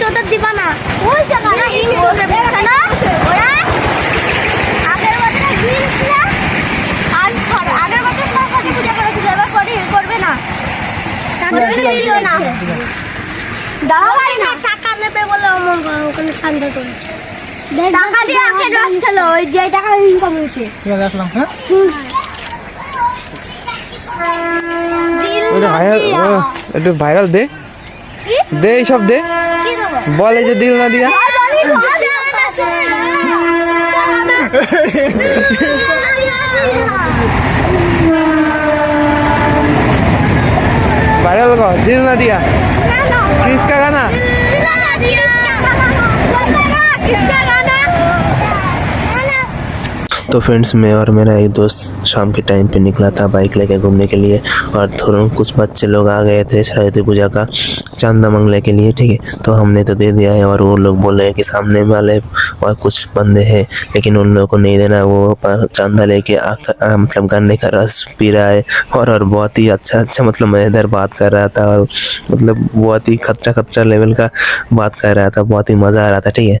Hint ওদের দিবা না ওই জায়গা হিন্ট ওদের দিবা না ওরা আগের বছর হিন্ট না আজ আগের বছর সরস্বতী পূজা করেছিল এবার করবে না তাদের দিও না দাও না টাকা নেবে বলে আমার ওখানে শান্ত করেছে টাকা দিয়ে আগে রস খেলো ওই যে টাকা ইনকাম হয়েছে ঠিক আছে আসলাম হ্যাঁ একটু ভাইরাল দে দে এইসব দে বল এই যে দিল না দিয়া वायरल को दिल ना दिया किसका गाना तो फ्रेंड्स मैं और मेरा एक दोस्त शाम के टाइम पे निकला था बाइक लेके घूमने के लिए और थोड़ा कुछ बच्चे लोग आ गए थे सरस्वती पूजा का चांदा मंगले के लिए ठीक है तो हमने तो दे दिया है और वो लोग बोल रहे हैं कि सामने वाले और कुछ बंदे हैं लेकिन उन लोगों को नहीं देना वो चांदा लेके मतलब गन्ने का रस पी रहा है और बहुत ही अच्छा मतलब मज़ेदार बात कर रहा था और मतलब बहुत ही खतरा लेवल का बात कर रहा था बहुत ही मज़ा आ रहा था ठीक है।